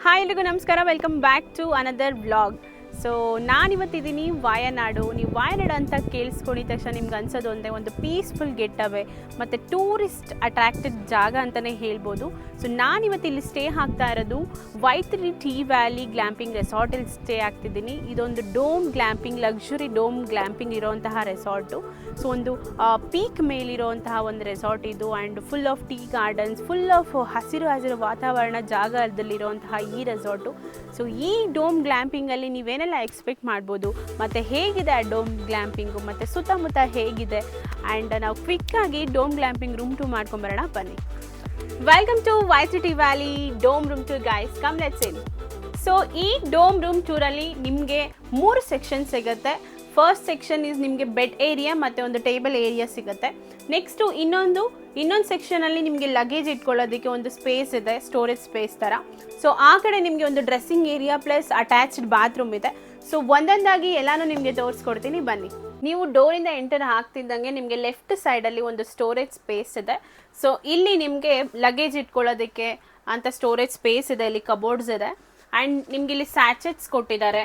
Hi ಎಲ್ರಿಗೂ ನಮಸ್ಕಾರ, welcome back to another vlog. So ನಾನಿವತ್ತಿದ್ದೀನಿ ವಾಯನಾಡು. ನೀವು ವಾಯನಾಡು ಅಂತ ಕೇಳಿಸ್ಕೊಂಡಿದ ತಕ್ಷಣ ನಿಮ್ಗೆ ಅನ್ಸೋದು ಒಂದೇ ಒಂದು ಪೀಸ್ಫುಲ್ ಗೆಟ್ ಅವೇ ಮತ್ತು ಟೂರಿಸ್ಟ್ ಅಟ್ರಾಕ್ಟೆಡ್ ಜಾಗ ಅಂತಲೇ ಹೇಳ್ಬೋದು. ಸೊ ನಾನಿವತ್ತು ಇಲ್ಲಿ ಸ್ಟೇ ಆಗ್ತಾ ಇರೋದು ವೈತ್ರಿ ಟೀ ವ್ಯಾಲಿ ಗ್ಲ್ಯಾಂಪಿಂಗ್ ರೆಸಾರ್ಟಲ್ಲಿ ಸ್ಟೇ ಆಗ್ತಿದ್ದೀನಿ. ಇದೊಂದು dome glamping, luxury dome glamping ಇರೋವಂತಹ ರೆಸಾರ್ಟು. ಸೊ ಒಂದು ಪೀಕ್ ಮೇಲಿರೋವಂತಹ ಒಂದು ರೆಸಾರ್ಟ್ ಇದು. And full of tea gardens, full of ಹಸಿರು ವಾತಾವರಣ ಜಾಗದಲ್ಲಿರುವಂತಹ ಈ ರೆಸಾರ್ಟು. ಸೊ ಈ ಡೋಮ್ ಗ್ಲ್ಯಾಂಪಿಂಗಲ್ಲಿ ನೀವೇನೆಲ್ಲ ಎಕ್ಸ್ಪೆಕ್ಟ್ ಮಾಡ್ಬೋದು, ಮತ್ತು ಹೇಗಿದೆ ಆ ಡೋಮ್ ಗ್ಲ್ಯಾಂಪಿಂಗು, ಮತ್ತು ಸುತ್ತಮುತ್ತ ಹೇಗಿದೆ. ಆ್ಯಂಡ್ ನಾವು ಕ್ವಿಕ್ಕಾಗಿ ಡೋಮ್ ಗ್ಲ್ಯಾಂಪಿಂಗ್ ರೂಮ್ ಟೂರ್ ಮಾಡ್ಕೊಂಬರೋಣ ಬನ್ನಿ. Welcome to Vythiri tea valley dome room tour guys, come let's in. So ಈ ಡೋಮ್ ರೂಮ್ ಟೂರಲ್ಲಿ ನಿಮಗೆ 3 ಸೆಕ್ಷನ್ ಸಿಗುತ್ತೆ. ಫಸ್ಟ್ ಸೆಕ್ಷನ್ ಈಸ್ ನಿಮಗೆ ಬೆಡ್ ಏರಿಯಾ ಮತ್ತು ಒಂದು ಟೇಬಲ್ ಏರಿಯಾ ಸಿಗುತ್ತೆ. ನೆಕ್ಸ್ಟು ಇನ್ನೊಂದು ಸೆಕ್ಷನಲ್ಲಿ ನಿಮಗೆ ಲಗೇಜ್ ಇಟ್ಕೊಳ್ಳೋದಕ್ಕೆ ಒಂದು ಸ್ಪೇಸ್ ಇದೆ, ಸ್ಟೋರೇಜ್ ಸ್ಪೇಸ್ ಥರ. ಸೊ ಆ ಕಡೆ ನಿಮಗೆ ಒಂದು dressing area plus attached bathroom ಇದೆ. ಸೊ ಒಂದೊಂದಾಗಿ ಎಲ್ಲನೂ ನಿಮಗೆ ತೋರಿಸ್ಕೊಡ್ತೀನಿ ಬನ್ನಿ. ನೀವು ಡೋರಿಂದ ಎಂಟರ್ ಆಗ್ತಿದ್ದಂಗೆ ನಿಮಗೆ ಲೆಫ್ಟ್ ಸೈಡಲ್ಲಿ ಒಂದು ಸ್ಟೋರೇಜ್ ಸ್ಪೇಸ್ ಇದೆ. ಸೊ ಇಲ್ಲಿ ನಿಮಗೆ ಲಗೇಜ್ ಇಟ್ಕೊಳ್ಳೋದಕ್ಕೆ ಅಂತ ಸ್ಟೋರೇಜ್ ಸ್ಪೇಸ್ ಇದೆ, ಇಲ್ಲಿ ಕಬೋರ್ಡ್ಸ್ ಇದೆ. ಆ್ಯಂಡ್ ನಿಮ್ಗೆ ಇಲ್ಲಿ ಸ್ಯಾಚೆಟ್ಸ್ ಕೊಟ್ಟಿದ್ದಾರೆ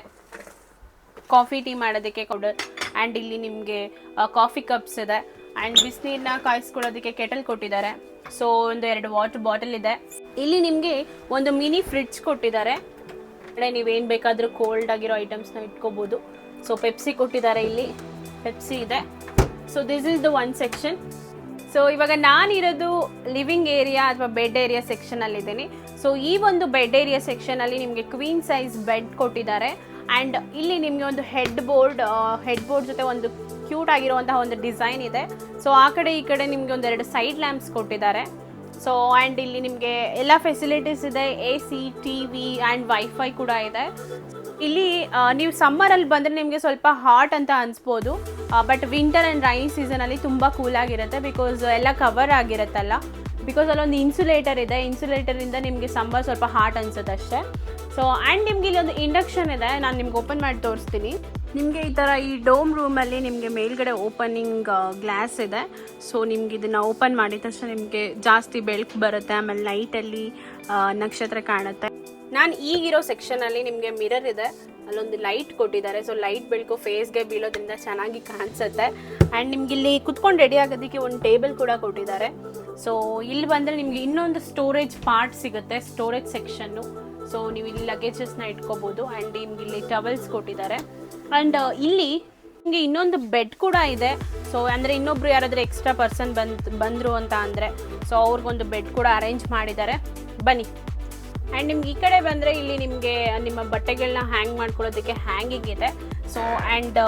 ಕಾಫಿ ಟೀ ಮಾಡೋದಕ್ಕೆ ಕೊಡೋದು. ಆ್ಯಂಡ್ ಇಲ್ಲಿ ನಿಮಗೆ ಕಾಫಿ ಕಪ್ಸ್ ಇದೆ. ಆ್ಯಂಡ್ ಬಿಸಿನೀರನ್ನ ಕಾಯಿಸ್ಕೊಳ್ಳೋದಕ್ಕೆ ಕೆಟಲ್ ಕೊಟ್ಟಿದ್ದಾರೆ. ಸೊ ಒಂದು 2 ವಾಟರ್ ಬಾಟಲ್ ಇದೆ. ಇಲ್ಲಿ ನಿಮಗೆ ಒಂದು ಮಿನಿ ಫ್ರಿಡ್ಜ್ ಕೊಟ್ಟಿದ್ದಾರೆ. ನೀವೇನು ಬೇಕಾದರೂ ಕೋಲ್ಡ್ ಆಗಿರೋ ಐಟಮ್ಸ್ನ ಇಟ್ಕೋಬೋದು. ಸೊ ಪೆಪ್ಸಿ ಕೊಟ್ಟಿದ್ದಾರೆ, ಇಲ್ಲಿ ಪೆಪ್ಸಿ ಇದೆ. So this is the one section. So ಇವಾಗ ನಾನಿರೋದು ಲಿವಿಂಗ್ ಏರಿಯಾ ಅಥವಾ ಬೆಡ್ ಏರಿಯಾ ಸೆಕ್ಷನಲ್ಲಿದ್ದೀನಿ. ಸೊ ಈ ಒಂದು ಬೆಡ್ ಏರಿಯಾ ಸೆಕ್ಷನಲ್ಲಿ ನಿಮಗೆ ಕ್ವೀನ್ ಸೈಜ್ ಬೆಡ್ ಕೊಟ್ಟಿದ್ದಾರೆ. ಆ್ಯಂಡ್ ಇಲ್ಲಿ ನಿಮಗೆ ಒಂದು ಹೆಡ್ ಬೋರ್ಡ್ ಜೊತೆ ಒಂದು ಕ್ಯೂಟ್ ಆಗಿರುವಂತಹ ಒಂದು ಡಿಸೈನ್ ಇದೆ. ಸೊ ಆ ಕಡೆ ಈ ಕಡೆ ನಿಮಗೆ ಒಂದೆರಡು ಸೈಡ್ ಲ್ಯಾಂಪ್ಸ್ ಕೊಟ್ಟಿದ್ದಾರೆ. ಸೊ ಆ್ಯಂಡ್ ಇಲ್ಲಿ ನಿಮಗೆ ಎಲ್ಲ ಫೆಸಿಲಿಟೀಸ್ ಇದೆ, AC, TV ಆ್ಯಂಡ್ ವೈಫೈ ಕೂಡ ಇದೆ. ಇಲ್ಲಿ ನೀವು ಸಮ್ಮರಲ್ಲಿ ಬಂದರೆ ನಿಮಗೆ ಸ್ವಲ್ಪ ಹಾಟ್ ಅಂತ ಅನಿಸ್ಬೋದು. ಬಟ್ ವಿಂಟರ್ ಆ್ಯಂಡ್ ರೈನಿ ಸೀಸನಲ್ಲಿ ತುಂಬ ಕೂಲಾಗಿರುತ್ತೆ, ಬಿಕಾಸ್ ಎಲ್ಲ ಕವರ್ ಆಗಿರುತ್ತಲ್ಲ. ಬಿಕಾಸ್ ಅಲ್ಲೊಂದು ಇನ್ಸುಲೇಟರ್ ಇದೆ, ಇನ್ಸುಲೇಟರಿಂದ ನಿಮಗೆ ಸಮ್ಮರ್ ಸ್ವಲ್ಪ ಹಾಟ್ ಅನ್ಸುತ್ತೆ ಅಷ್ಟೇ. ಸೊ ಆ್ಯಂಡ್ ನಿಮ್ಗೆ ಇಲ್ಲಿ ಒಂದು ಇಂಡಕ್ಷನ್ ಇದೆ, ನಾನು ನಿಮ್ಗೆ ಓಪನ್ ಮಾಡಿ ತೋರಿಸ್ತೀನಿ. ನಿಮಗೆ ಈ ಥರ ಈ ಡೋಮ್ ರೂಮಲ್ಲಿ ನಿಮಗೆ ಮೇಲ್ಗಡೆ ಓಪನಿಂಗ್ ಗ್ಲಾಸ್ ಇದೆ. ಸೊ ನಿಮ್ಗೆ ಇದನ್ನು ಓಪನ್ ಮಾಡಿದ ತಕ್ಷಣ ನಿಮಗೆ ಜಾಸ್ತಿ ಬೆಳಕು ಬರುತ್ತೆ, ಆಮೇಲೆ ನೈಟಲ್ಲಿ ನಕ್ಷತ್ರ ಕಾಣುತ್ತೆ. ನಾನು ಈಗಿರೋ ಸೆಕ್ಷನಲ್ಲಿ ನಿಮಗೆ ಮಿರರ್ ಇದೆ, ಅಲ್ಲೊಂದು ಲೈಟ್ ಕೊಟ್ಟಿದ್ದಾರೆ. ಸೊ ಲೈಟ್ ಬೆಳಕು ಫೇಸ್ಗೆ ಬೀಳೋದ್ರಿಂದ ಚೆನ್ನಾಗಿ ಕಾಣಿಸುತ್ತೆ. ಆ್ಯಂಡ್ ನಿಮ್ಗೆ ಇಲ್ಲಿ ಕುತ್ಕೊಂಡು ರೆಡಿ ಆಗೋದಕ್ಕೆ ಒಂದು ಟೇಬಲ್ ಕೂಡ ಕೊಟ್ಟಿದ್ದಾರೆ. ಸೊ ಇಲ್ಲಿ ಬಂದರೆ ನಿಮಗೆ ಇನ್ನೊಂದು ಸ್ಟೋರೇಜ್ ಪಾರ್ಟ್ ಸಿಗುತ್ತೆ, ಸ್ಟೋರೇಜ್ ಸೆಕ್ಷನ್ನು. ಸೊ ನೀವು ಇಲ್ಲಿ ಲಗೇಜಸ್ನ ಇಟ್ಕೋಬೋದು. ಆ್ಯಂಡ್ ನಿಮ್ಗೆ ಇಲ್ಲಿ ಟವಲ್ಸ್ ಕೊಟ್ಟಿದ್ದಾರೆ. ಆ್ಯಂಡ್ ಇಲ್ಲಿ ನಿಮಗೆ ಇನ್ನೊಂದು ಬೆಡ್ ಕೂಡ ಇದೆ. ಸೊ ಅಂದರೆ ಇನ್ನೊಬ್ರು ಯಾರಾದರೂ ಎಕ್ಸ್ಟ್ರಾ ಪರ್ಸನ್ ಬಂದರು ಅಂತ ಅಂದರೆ ಸೊ ಅವ್ರಿಗೊಂದು ಬೆಡ್ ಕೂಡ ಅರೇಂಜ್ ಮಾಡಿದ್ದಾರೆ. ಬನ್ನಿ. ಆ್ಯಂಡ್ ನಿಮ್ಗೆ ಈ ಕಡೆ ಬಂದರೆ ಇಲ್ಲಿ ನಿಮಗೆ ನಿಮ್ಮ ಬಟ್ಟೆಗಳನ್ನ ಹ್ಯಾಂಗ್ ಮಾಡ್ಕೊಳ್ಳೋದಕ್ಕೆ ಹ್ಯಾಂಗಿಂಗ್ ಇದೆ. ಸೊ ಆ್ಯಂಡ್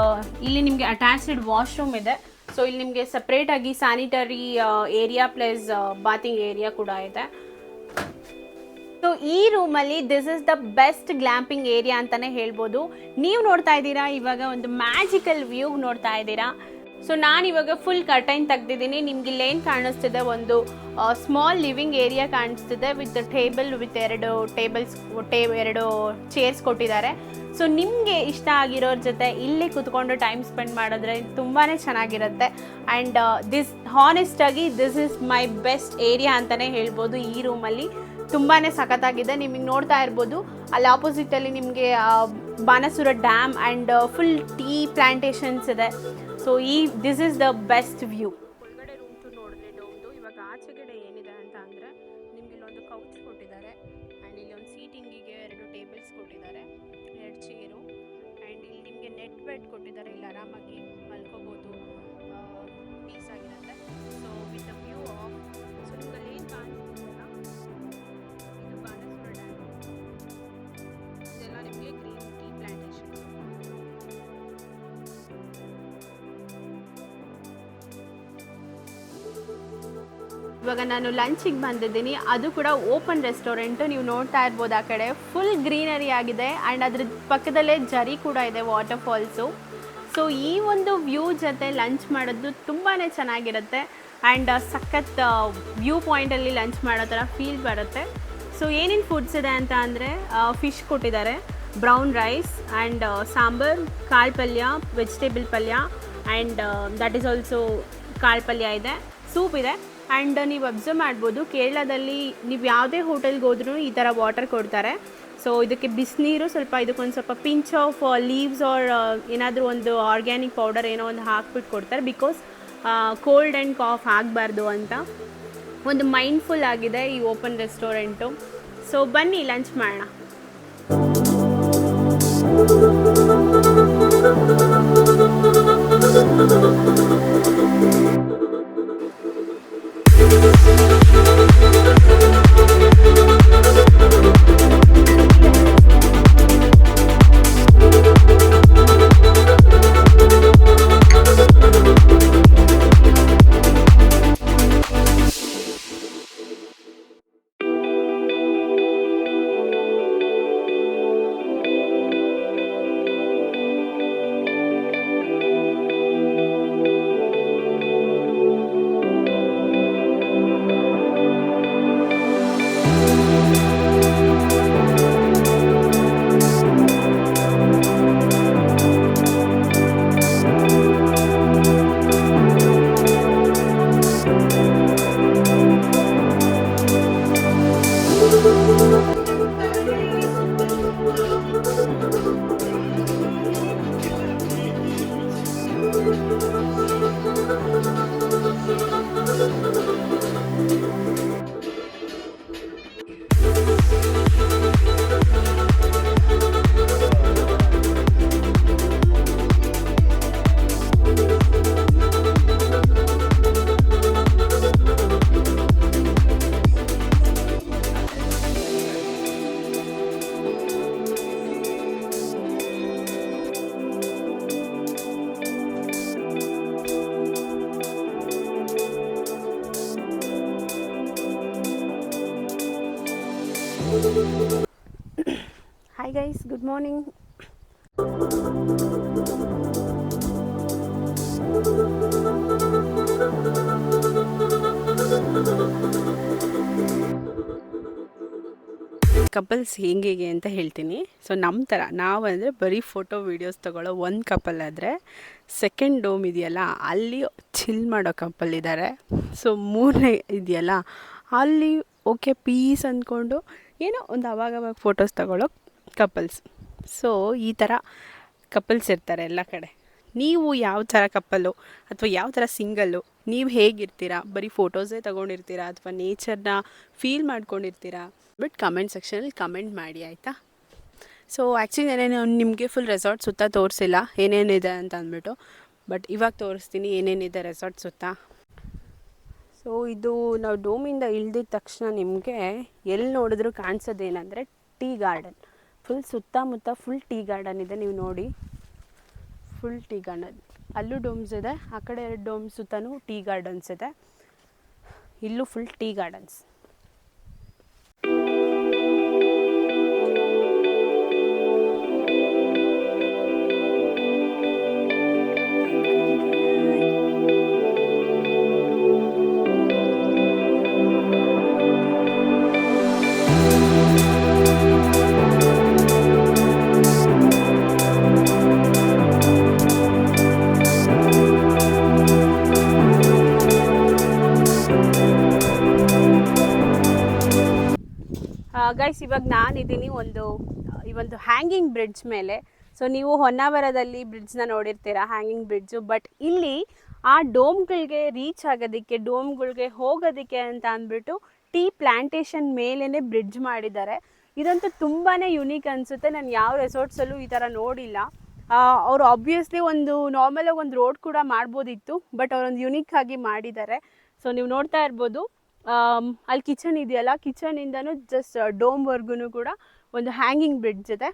ಇಲ್ಲಿ ನಿಮಗೆ ಅಟ್ಯಾಚ್ಡ್ ವಾಶ್ರೂಮ್ ಇದೆ. ಸೊ ಇಲ್ಲಿ ನಿಮಗೆ ಸಪ್ರೇಟಾಗಿ sanitary area plus bathing area ಕೂಡ ಇದೆ. ಸೊ ಈ ರೂಮಲ್ಲಿ this is the best glamping area ಅಂತಲೇ ಹೇಳ್ಬೋದು. ನೀವು ನೋಡ್ತಾ ಇದ್ದೀರಾ ಇವಾಗ ಒಂದು ಮ್ಯಾಜಿಕಲ್ ವ್ಯೂ ನೋಡ್ತಾ ಇದ್ದೀರಾ. ಸೊ ನಾನಿವಾಗ ಫುಲ್ ಕರ್ಟೈನ್ ತೆಗ್ದಿದ್ದೀನಿ. ನಿಮ್ಗೆ ಇಲ್ಲೇನು ಕಾಣಿಸ್ತಿದೆ, ಒಂದು ಸ್ಮಾಲ್ ಲಿವಿಂಗ್ ಏರಿಯಾ ಕಾಣಿಸ್ತಿದೆ ವಿತ್ ಟೇಬಲ್, ವಿತ್ 2 ಚೇರ್ಸ್ ಕೊಟ್ಟಿದ್ದಾರೆ. ಸೊ ನಿಮಗೆ ಇಷ್ಟ ಆಗಿರೋರ ಜೊತೆ ಇಲ್ಲಿ ಕುತ್ಕೊಂಡು ಟೈಮ್ ಸ್ಪೆಂಡ್ ಮಾಡಿದ್ರೆ ತುಂಬಾ ಚೆನ್ನಾಗಿರುತ್ತೆ. ಆ್ಯಂಡ್ ಹಾನೆಸ್ಟಾಗಿ this is my best area ಅಂತಲೇ ಹೇಳ್ಬೋದು. ಈ ರೂಮಲ್ಲಿ ತುಂಬಾ ಸಖತ್ತಾಗಿದೆ. ನಿಮಗೆ ನೋಡ್ತಾ ಇರ್ಬೋದು ಅಲ್ಲಿ ಆಪೋಸಿಟಲ್ಲಿ ನಿಮಗೆ Banasura dam and full tea plantations ಇದೆ. So this is the best view. ಒಳಗಡೆ ರೂಮ್ ಟು ನೋಡಿದ್ರೆ ಡೋಮ್ದು. ಇವಾಗ ಆಚೆಗಡೆ ಏನಿದೆ ಅಂತ ಅಂದರೆ ನಿಮ್ಗೆ ಇಲ್ಲೊಂದು ಕೌಚ್ ಕೊಟ್ಟಿದ್ದಾರೆ. ಆ್ಯಂಡ್ ಇಲ್ಲಿ ಒಂದು ಸೀಟಿಂಗಿಗೆ 2 ಟೇಬಲ್ಸ್ ಕೊಟ್ಟಿದ್ದಾರೆ, 2 ಚೇರು. ಆ್ಯಂಡ್ ಇಲ್ಲಿ ನಿಮಗೆ ನೆಟ್ ಬೆಡ್ ಕೊಟ್ಟಿದ್ದಾರೆ, ಇಲ್ಲಿ ಆರಾಮಾಗಿ ಮಲ್ಕೋಬೋದು, ಪೀಸ್ ಆಗಿರುತ್ತೆ. So with the view of, so ನಿಮ್ಗೆ ಏನು ಕಾಣಿಸ್ತಿದೆಯಲ್ಲ ಇದು ಬಾಣಸೂರ ಡ್ಯಾಮ್, ಇದೆಲ್ಲ ನಿಮಗೆ ಗ್ರೀನ್ ಟೀ ಪ್ಲಾಂಟೇಶನ್. ಇವಾಗ ನಾನು ಲಂಚಿಗೆ ಬಂದಿದ್ದೀನಿ, ಅದು ಕೂಡ ಓಪನ್ ರೆಸ್ಟೋರೆಂಟು. ನೀವು ನೋಡ್ತಾ ಇರ್ಬೋದು ಆ ಕಡೆ ಫುಲ್ ಗ್ರೀನರಿ ಆಗಿದೆ. ಆ್ಯಂಡ್ ಅದ್ರ ಪಕ್ಕದಲ್ಲೇ ಜರಿ ಕೂಡ ಇದೆ, ವಾಟರ್ ಫಾಲ್ಸು. ಸೊ ಈ ಒಂದು ವ್ಯೂ ಜೊತೆ ಲಂಚ್ ಮಾಡೋದು ತುಂಬಾ ಚೆನ್ನಾಗಿರುತ್ತೆ. ಆ್ಯಂಡ್ ಸಖತ್ ವ್ಯೂ ಪಾಯಿಂಟಲ್ಲಿ ಲಂಚ್ ಮಾಡೋ ಥರ ಫೀಲ್ ಬರುತ್ತೆ. ಸೊ ಏನೇನು ಫುಡ್ಸ್ ಇದೆ ಅಂತ ಅಂದರೆ ಫಿಶ್ ಕೊಟ್ಟಿದ್ದಾರೆ, ಬ್ರೌನ್ ರೈಸ್ ಆ್ಯಂಡ್ ಸಾಂಬಾರ್, ಕಾಳು ಪಲ್ಯ, ವೆಜಿಟೇಬಲ್ ಪಲ್ಯ, ಆ್ಯಂಡ್ ದಟ್ ಈಸ್ ಆಲ್ಸೋ ಕಾಳು ಪಲ್ಯ ಇದೆ, ಸೂಪ್ ಇದೆ. ಆ್ಯಂಡ್ ನೀವು ಅಬ್ಸರ್ವ್ ಮಾಡ್ಬೋದು, ಕೇರಳದಲ್ಲಿ ನೀವು ಯಾವುದೇ ಹೋಟೆಲ್ಗೆ ಹೋದ್ರೂ ಈ ಥರ ವಾಟರ್ ಕೊಡ್ತಾರೆ. ಸೊ ಇದಕ್ಕೆ ಬಿಸಿನೀರು ಸ್ವಲ್ಪ, ಇದಕ್ಕೊಂದು ಸ್ವಲ್ಪ ಪಿಂಚ್ ಆಫ್ ಲೀವ್ಸ್ ಆರ್ ಏನಾದರೂ ಒಂದು ಆರ್ಗ್ಯಾನಿಕ್ ಪೌಡರ್ ಏನೋ ಒಂದು ಹಾಕ್ಬಿಟ್ಟು ಕೊಡ್ತಾರೆ, ಬಿಕಾಸ್ ಕೋಲ್ಡ್ ಆ್ಯಂಡ್ ಕಾಫ್ ಆಗಬಾರ್ದು ಅಂತ. ಒಂದು ಮೈಂಡ್ಫುಲ್ ಆಗಿದೆ ಈ ಓಪನ್ ರೆಸ್ಟೋರೆಂಟು. ಸೊ ಬನ್ನಿ ಲಂಚ್ ಮಾಡೋಣ. Hi guys, good morning. Couples ಹೇಗೆ ಅಂತ ಹೇಳ್ತೀನಿ. ಸೊ ನಮ್ಮ ಥರ ನಾವಂದರೆ ಬರೀ ಫೋಟೋ ವೀಡಿಯೋಸ್ ತೊಗೊಳ್ಳೋ ಒಂದು ಕಪಲ್ ಆದರೆ, ಸೆಕೆಂಡ್ ಡೋಮ್ ಇದೆಯಲ್ಲ ಅಲ್ಲಿ ಚಿಲ್ ಮಾಡೋ ಕಪಲ್ ಇದ್ದಾರೆ. ಸೊ ಮೂರನೇ ಇದೆಯಲ್ಲ ಅಲ್ಲಿ ಓಕೆ ಪೀಸ್ ಅಂದ್ಕೊಂಡು ಏನೋ ಒಂದು ಅವಾಗವಾಗ ಫೋಟೋಸ್ ತೊಗೊಳ್ಳೋ ಕಪಲ್ಸ್. ಸೊ ಈ ಥರ ಕಪಲ್ಸ್ ಇರ್ತಾರೆ ಎಲ್ಲ ಕಡೆ. ನೀವು ಯಾವ ಥರ ಕಪ್ಪಲ್ಲು ಅಥವಾ ಯಾವ ಥರ ಸಿಂಗಲ್ಲು, ನೀವು ಹೇಗಿರ್ತೀರಾ? ಬರೀ ಫೋಟೋಸೇ ತೊಗೊಂಡಿರ್ತೀರಾ ಅಥವಾ ನೇಚರ್ನ ಫೀಲ್ ಮಾಡ್ಕೊಂಡಿರ್ತೀರಾ? ಬಟ್ ಕಮೆಂಟ್ ಸೆಕ್ಷನಲ್ಲಿ ಕಮೆಂಟ್ ಮಾಡಿ ಆಯಿತಾ. ಸೊ ಆ್ಯಕ್ಚುಲಿ ನಾನು ನಿಮಗೆ ಫುಲ್ ರೆಸಾರ್ಟ್ ಸುತ್ತ ತೋರಿಸಿಲ್ಲ ಏನೇನಿದೆ ಅಂತ ಅಂದ್ಬಿಟ್ಟು, ಬಟ್ ಇವಾಗ ತೋರಿಸ್ತೀನಿ ಏನೇನಿದೆ ರೆಸಾರ್ಟ್ ಸುತ್ತ. ಸೊ ಇದು ನಾವು ಡೋಮಿಂದ ಇಳಿದಿದ ತಕ್ಷಣ ನಿಮಗೆ ಎಲ್ಲಿ ನೋಡಿದ್ರೂ ಕಾಣಿಸೋದೇನೆಂದರೆ ಟೀ ಗಾರ್ಡನ್. ಫುಲ್ ಸುತ್ತಮುತ್ತ ಫುಲ್ ಟೀ ಗಾರ್ಡನ್ ಇದೆ, ನೀವು ನೋಡಿ ಫುಲ್ ಟೀ ಗಾರ್ಡನ್. ಅಲ್ಲೂ ಡೋಮ್ಸ್ ಇದೆ, ಆ ಕಡೆ 2 ಡೋಮ್ಸ್ ಸುತ್ತಲೂ ಟೀ ಗಾರ್ಡನ್ಸ್ ಇದೆ, ಇಲ್ಲೂ ಫುಲ್ ಟೀ ಗಾರ್ಡನ್ಸ್. ಗೈಸ್ ಇವಾಗ ನಾನಿದ್ದೀನಿ ಈ ಒಂದು ಹ್ಯಾಂಗಿಂಗ್ ಬ್ರಿಡ್ಜ್ ಮೇಲೆ. ಸೊ ನೀವು ಹೊನ್ನಾವರದಲ್ಲಿ ಬ್ರಿಡ್ಜ್ನ ನೋಡಿರ್ತೀರಾ, ಹ್ಯಾಂಗಿಂಗ್ ಬ್ರಿಡ್ಜು. ಬಟ್ ಇಲ್ಲಿ ಆ ಡೋಮ್ಗಳಿಗೆ ರೀಚ್ ಆಗೋದಕ್ಕೆ, ಡೋಮ್ಗಳಿಗೆ ಹೋಗೋದಕ್ಕೆ ಅಂತ ಅಂದ್ಬಿಟ್ಟು ಟೀ ಪ್ಲ್ಯಾಂಟೇಷನ್ ಮೇಲೇ ಬ್ರಿಡ್ಜ್ ಮಾಡಿದ್ದಾರೆ. ಇದಂತೂ ತುಂಬಾ ಯುನೀಕ್ ಅನಿಸುತ್ತೆ. ನಾನು ಯಾವ ರೆಸಾರ್ಟ್ಸಲ್ಲೂ ಈ ಥರ ನೋಡಿಲ್ಲ. ಅವರು ಆಬ್ವಿಯಸ್ಲಿ ಒಂದು ನಾರ್ಮಲಾಗಿ ಒಂದು ರೋಡ್ ಕೂಡ ಮಾಡ್ಬೋದಿತ್ತು, ಬಟ್ ಅವರೊಂದು ಯುನೀಕ್ ಆಗಿ ಮಾಡಿದ್ದಾರೆ. ಸೊ ನೀವು ನೋಡ್ತಾ ಇರ್ಬೋದು, ಅಲ್ಲಿ ಕಿಚನ್ ಇದೆಯಲ್ಲ, ಕಿಚನಿಂದನೂ ಜಸ್ಟ್ ಡೋಮ್ವರೆಗೂ ಕೂಡ ಒಂದು ಹ್ಯಾಂಗಿಂಗ್ ಬ್ರಿಡ್ಜ್ ಇದೆ.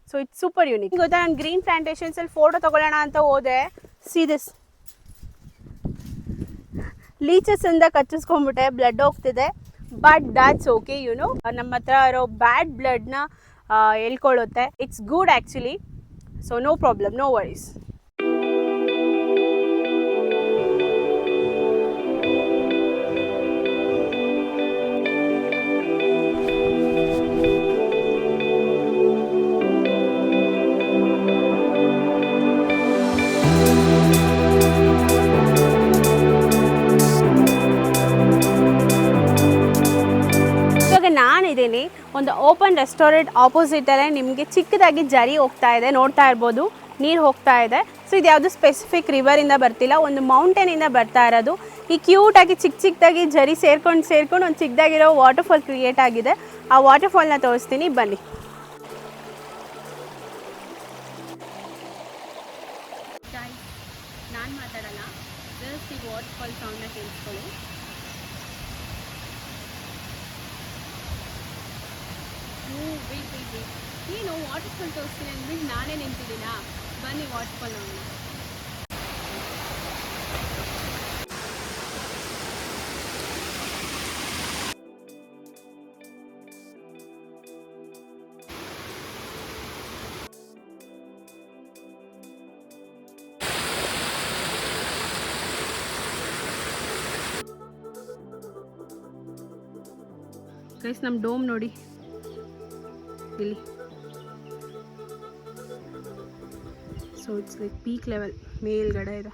So it's super unique. ಗೊತ್ತಾ, ನಾನು ಗ್ರೀನ್ ಪ್ಲಾಂಟೇಶನ್ಸಲ್ಲಿ ಫೋಟೋ ತೊಗೊಳ್ಳೋಣ ಅಂತ ಹೋದೆ, ಸೀದಸ್ ಲೀಚಸ್ಸಿಂದ ಕಚ್ಚಿಸ್ಕೊಂಡ್ಬಿಟ್ಟೆ, ಬ್ಲಡ್ ಹೋಗ್ತಿದೆ. ಬಟ್ ದ್ಯಾಟ್ಸ್ ಓಕೆ, ಯುನೋ ನಮ್ಮ ಹತ್ರ ಇರೋ ಬ್ಯಾಡ್ ಬ್ಲಡ್ನ ಎಳ್ಕೊಳ್ಳುತ್ತೆ. It's good actually. So no problem, no worries. ನಾನಿದ್ದೀನಿ ಒಂದು ಓಪನ್ ರೆಸ್ಟೋರೆಂಟ್ ಆಪೋಸಿಟಲ್ಲೇ ನಿಮಗೆ ಚಿಕ್ಕದಾಗಿ ಜರಿ ಹೋಗ್ತಾ ಇದೆ, ನೋಡ್ತಾ ಇರ್ಬೋದು ನೀರು ಹೋಗ್ತಾ ಇದೆ. ಸೊ ಇದು ಯಾವುದು ಸ್ಪೆಸಿಫಿಕ್ ರಿವರಿಂದ ಬರ್ತಿಲ್ಲ, ಒಂದು ಮೌಂಟೇನಿಂದ ಬರ್ತಾ ಇರೋದು. ಈ ಕ್ಯೂಟಾಗಿ ಚಿಕ್ಕದಾಗಿ ಜರಿ ಸೇರ್ಕೊಂಡು ಒಂದು ಚಿಕ್ಕದಾಗಿರೋ ವಾಟರ್ಫಾಲ್ ಕ್ರಿಯೇಟ್ ಆಗಿದೆ. ಆ ವಾಟರ್ಫಾಲ್ನ ತೋರಿಸ್ತೀನಿ ಬನ್ನಿ. ನಾನು ಮಾತಾಡೋಣ, ಜಸ್ಟ್ ಈ ವಾಟರ್ಫಾಲ್ ಸೌಂಡ್ನ ಕೇಳಿಸ್ಕೊಳ್ಳಿ. ಏನು ವಾಟರ್ಫಾಲ್ ತೋರಿಸ್ತೀನಿ ಅಂದ್ಬಿಟ್ಟು ನಾನೇ ನಿಂತಿದ್ದೀನಾ? ಬನ್ನಿ ವಾಟರ್ಫಾಲ್ ನೋಡೋಣ. ಗೈಸ್ ನಮ್ಮ ಡೋಮ್ ನೋಡಿ ಇಲ್ಲಿ. So it's like peak level ಮೇಲ್ಗಡೆ ಇದೆ.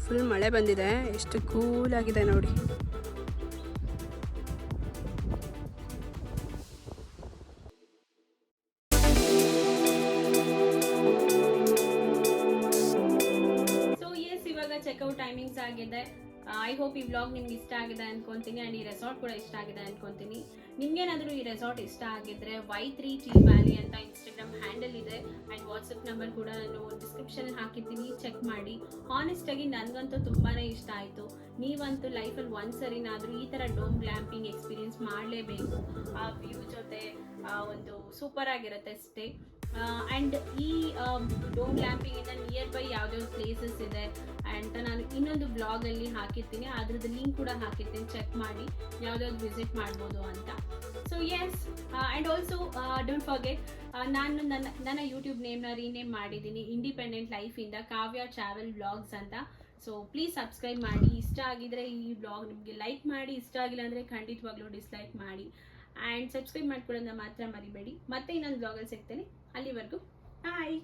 ಫುಲ್ ಮಳೆ ಬಂದಿದೆ, ಎಷ್ಟು ಕೂಲ್ ಆಗಿದೆ ನೋಡಿ. ಚೆಕ್ಔಟ್ ಟೈಮಿಂಗ್ಸ್ ಆಗಿದೆ. ಐ ಹೋಪ್ ಈ ವ್ಲಾಗ್ ನಿಮ್ಗೆ ಇಷ್ಟ ಆಗಿದೆ ಅನ್ಕೊಂತೀನಿ ಆ್ಯಂಡ್ ಈ ರೆಸಾರ್ಟ್ ಕೂಡ ಇಷ್ಟ ಆಗಿದೆ ಅನ್ಕೊಂತೀನಿ. ನಿಮ್ಗೇನಾದರೂ ಈ ರೆಸಾರ್ಟ್ ಇಷ್ಟ ಆಗಿದ್ರೆ Y3 Tea Valley ಅಂತ ಇನ್ಸ್ಟಾಗ್ರಾಮ್ ಹ್ಯಾಂಡಲ್ ಇದೆ ಆ್ಯಂಡ್ ವಾಟ್ಸಪ್ ನಂಬರ್ ಕೂಡ ನಾನು ಡಿಸ್ಕ್ರಿಪ್ಷನಲ್ಲಿ ಹಾಕಿರ್ತೀನಿ, ಚೆಕ್ ಮಾಡಿ. ಹಾನೆಸ್ಟಾಗಿ ನನಗಂತೂ ತುಂಬಾ ಇಷ್ಟ ಆಯಿತು. ನೀವಂತೂ ಲೈಫಲ್ಲಿ ಒಂದ್ಸರಿನಾದರೂ ಈ ಥರ ಡೋಮ್ ಗ್ಲ್ಯಾಂಪಿಂಗ್ ಎಕ್ಸ್ಪೀರಿಯನ್ಸ್ ಮಾಡಲೇಬೇಕು. ಆ ವ್ಯೂ ಜೊತೆ ಒಂದು ಸೂಪರ್ ಆಗಿರುತ್ತೆ ಸ್ಟೇ. ಆ್ಯಂಡ್ ಈ ಡೋಮ್ ಗ್ಲ್ಯಾಂಪಿಂಗಿಂದ ನಿಯರ್ ಬೈ ಯಾವುದ್ಯಾವ್ದು ಪ್ಲೇಸಸ್ ಇದೆ ಅಂತ ನಾನು ಇನ್ನೊಂದು ಬ್ಲಾಗಲ್ಲಿ ಹಾಕಿರ್ತೀನಿ, ಅದ್ರದ್ದು ಲಿಂಕ್ ಕೂಡ ಹಾಕಿರ್ತೀನಿ, ಚೆಕ್ ಮಾಡಿ ಯಾವುದಾದ್ರು ವಿಸಿಟ್ ಮಾಡ್ಬೋದು ಅಂತ. So yes, and also don't forget, ನಾನು ನನ್ನ ಯೂಟ್ಯೂಬ್ ನೇಮ್ನ ರೀನೇಮ್ ಮಾಡಿದ್ದೀನಿ ಇಂಡಿಪೆಂಡೆಂಟ್ ಲೈಫಿಂದ ಕಾವ್ಯ ಟ್ರಾವೆಲ್ ವ್ಲಾಗ್ಸ್ ಅಂತ. ಸೊ ಪ್ಲೀಸ್ ಸಬ್ಸ್ಕ್ರೈಬ್ ಮಾಡಿ. ಇಷ್ಟ ಆಗಿದ್ರೆ ಈ ವ್ಲಾಗ್ ನಿಮಗೆ ಲೈಕ್ ಮಾಡಿ, ಇಷ್ಟ ಆಗಿಲ್ಲ ಅಂದರೆ ಖಂಡಿತವಾಗ್ಲೂ ಡಿಸ್ಲೈಕ್ ಮಾಡಿ. ಆ್ಯಂಡ್ ಸಬ್ಸ್ಕ್ರೈಬ್ ಮಾಡ್ಕೊಳ್ಳೋದನ್ನ ಮಾತ್ರ ಮರಿಬೇಡಿ. ಮತ್ತೆ ಇನ್ನೊಂದು ಬ್ಲಾಗಲ್ಲಿ ಸಿಗ್ತೇನೆ, ಅಲ್ಲಿವರೆಗೂ ಬಾಯ್.